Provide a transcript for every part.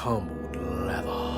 tumbled leather.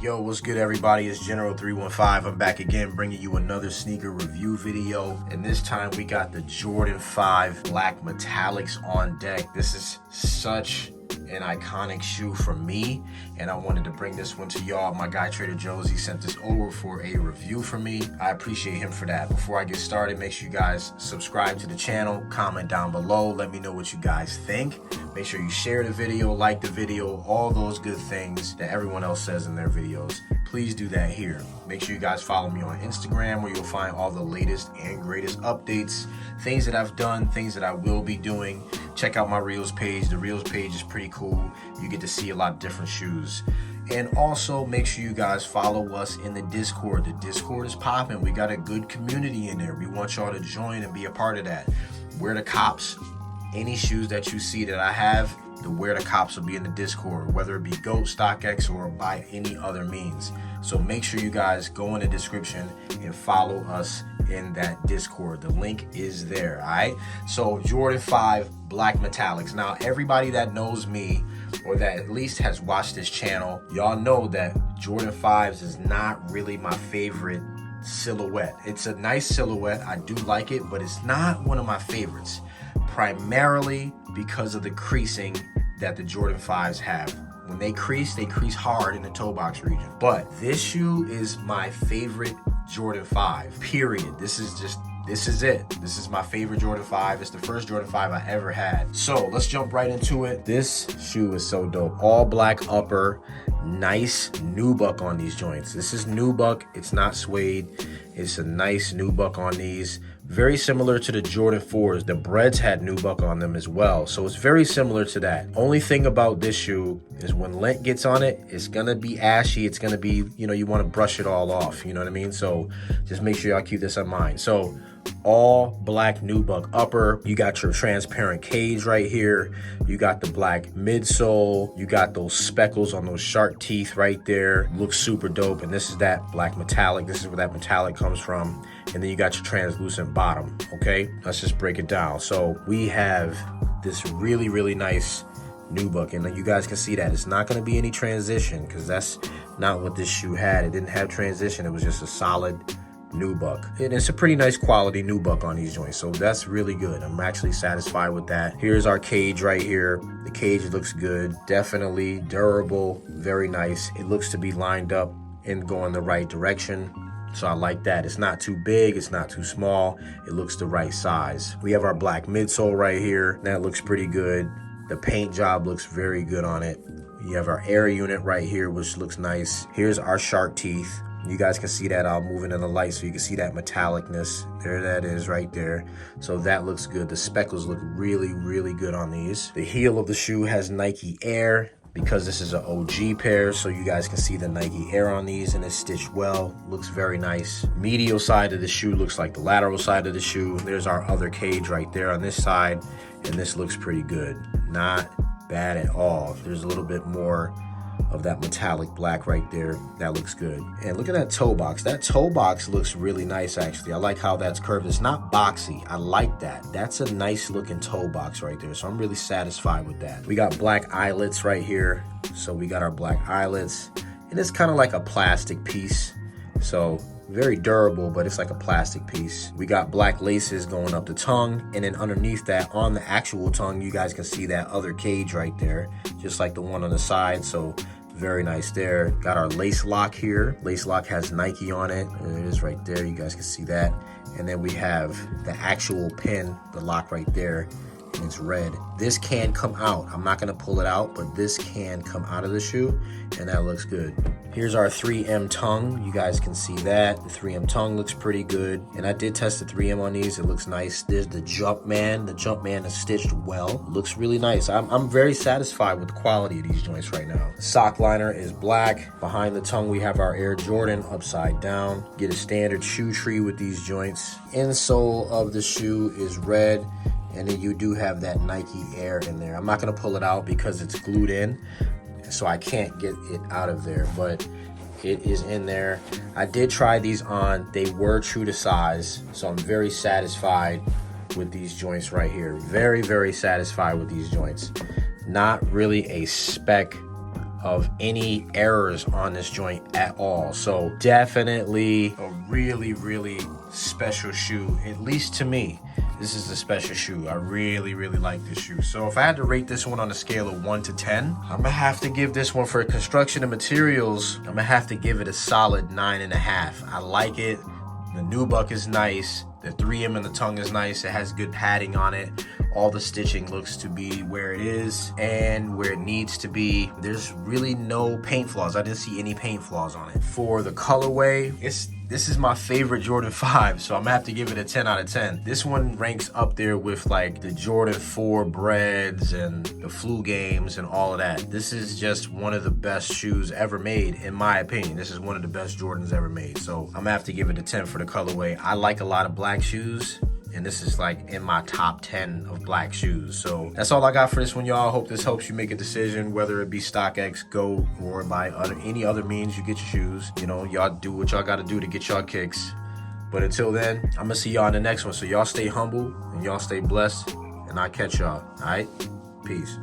Yo, what's good everybody? It's General 315. I'm back again bringing you another sneaker review video, and this time we got the Jordan 5 Black Metallics on deck. This is such an iconic shoe for me, and I wanted to bring this one to y'all. My guy Trader Joe's, he sent this over for a review for me. I appreciate him for that. Before I get started, make sure you guys subscribe to the channel, comment down below, let me know what you guys think. Make sure you share the video, like the video, all those good things that everyone else says in their videos. Please do that here. Make sure you guys follow me on Instagram, where you'll find all the latest and greatest updates, things that I've done, things that I will be doing. Check out my Reels page. The Reels page is pretty cool. You get to see a lot of different shoes. And also make sure you guys follow us in the Discord. The Discord is popping. We got a good community in there. We want y'all to join and be a part of that. We're the cops. Any shoes that you see that I have, the Wear the Cops will be in the Discord, whether it be GOAT, StockX, or by any other means. So make sure you guys go in the description and follow us in that Discord. The link is there, all right? So Jordan 5 Black Metallics. Now, everybody that knows me, or that at least has watched this channel, y'all know that Jordan 5s is not really my favorite silhouette. It's a nice silhouette. I do like it, but it's not one of my favorites. Primarily because of the creasing that the Jordan 5s have. When they crease hard in the toe box region. But this shoe is my favorite Jordan 5, period. This is it. This is my favorite Jordan 5. It's the first Jordan 5 I ever had. So let's jump right into it. This shoe is so dope. All black upper, nice nubuck on these joints. This is nubuck, it's not suede. It's a nice nubuck on these. Very similar to the Jordan 4s. The Breads had nubuck on them as well. So it's very similar to that. Only thing about this shoe is when lint gets on it, it's gonna be ashy. It's gonna be, you wanna brush it all off. You know what I mean? So just make sure y'all keep this in mind. So all black nubuck upper. You got your transparent cage right here. You got the black midsole. You got those speckles on those shark teeth right there. Looks super dope. And this is that black metallic. This is where that metallic comes from. And then you got your translucent bottom, okay? Let's just break it down. So we have this really, really nice nubuck, and you guys can see that it's not gonna be any transition, because that's not what this shoe had. It didn't have transition. It was just a solid nubuck. And it's a pretty nice quality nubuck on these joints, so that's really good. I'm actually satisfied with that. Here's our cage right here. The cage looks good, definitely durable, very nice. It looks to be lined up and going the right direction. So I like that. It's not too big, it's not too small. It looks the right size. We have our black midsole right here. That looks pretty good. The paint job looks very good on it. You have our air unit right here, which looks nice. Here's our shark teeth. You guys can see that. I'll move it in the light so you can see that metallicness. There that is right there. So that looks good. The speckles look really, really good on these. The heel of the shoe has Nike Air, because this is an OG pair, so you guys can see the Nike Air on these, and it's stitched well. Looks very nice. Medial side of the shoe looks like the lateral side of the shoe. There's our other cage right there on this side, and this looks pretty good. Not bad at all. There's a little bit more of that metallic black right there. That looks good. And look at that toe box. That toe box looks really nice, actually. I like how that's curved. It's not boxy. I like that. That's a nice looking toe box right there. So I'm really satisfied with that. We got black eyelets right here. So we got our black eyelets, and it's kind of like a plastic piece. So very durable, but it's like a plastic piece. We got black laces going up the tongue, and then underneath that, on the actual tongue, you guys can see that other cage right there, just like the one on the side. So very nice there. Got our lace lock here. Lace lock has Nike on it. There it is right there. You guys can see that. And then we have the actual pin, the lock right there, and it's red. This can come out. I'm not gonna pull it out, but this can come out of the shoe, and that looks good. Here's our 3M tongue. You guys can see that. The 3M tongue looks pretty good. And I did test the 3M on these. It looks nice. There's the Jumpman. The Jumpman is stitched well. Looks really nice. I'm very satisfied with the quality of these joints right now. The sock liner is black. Behind the tongue, we have our Air Jordan upside down. Get a standard shoe tree with these joints. Insole of the shoe is red. And then you do have that Nike Air in there. I'm not gonna pull it out because it's glued in, so I can't get it out of there, but it is in there. I did try these on. They were true to size, so I'm very satisfied with these joints right here. Very, very satisfied with these joints. Not really a speck of any errors on this joint at all. So definitely a really, really special shoe, at least to me. This is a special shoe. I really, really like this shoe. So if I had to rate this one on a scale of 1 to 10, I'm gonna have to give this one, for construction and materials, I'm gonna have to give it a solid 9.5. I like it. The nubuck is nice. The 3M in the tongue is nice. It has good padding on it. All the stitching looks to be where it is and where it needs to be. There's really no paint flaws. I didn't see any paint flaws on it. For the colorway, this is my favorite Jordan 5, so I'm gonna have to give it a 10 out of 10. This one ranks up there with like the Jordan 4 Breads and the Flu Games and all of that. This is just one of the best shoes ever made, in my opinion. This is one of the best Jordans ever made, so I'm gonna have to give it a 10 for the colorway. I like a lot of black shoes, and this is like in my top 10 of black shoes. So that's all I got for this one, y'all. Hope this helps you make a decision, whether it be StockX, GOAT, or by any other means you get your shoes. You know, y'all do what y'all gotta do to get y'all kicks. But until then, I'm gonna see y'all in the next one. So y'all stay humble and y'all stay blessed, and I'll catch y'all. All right? Peace.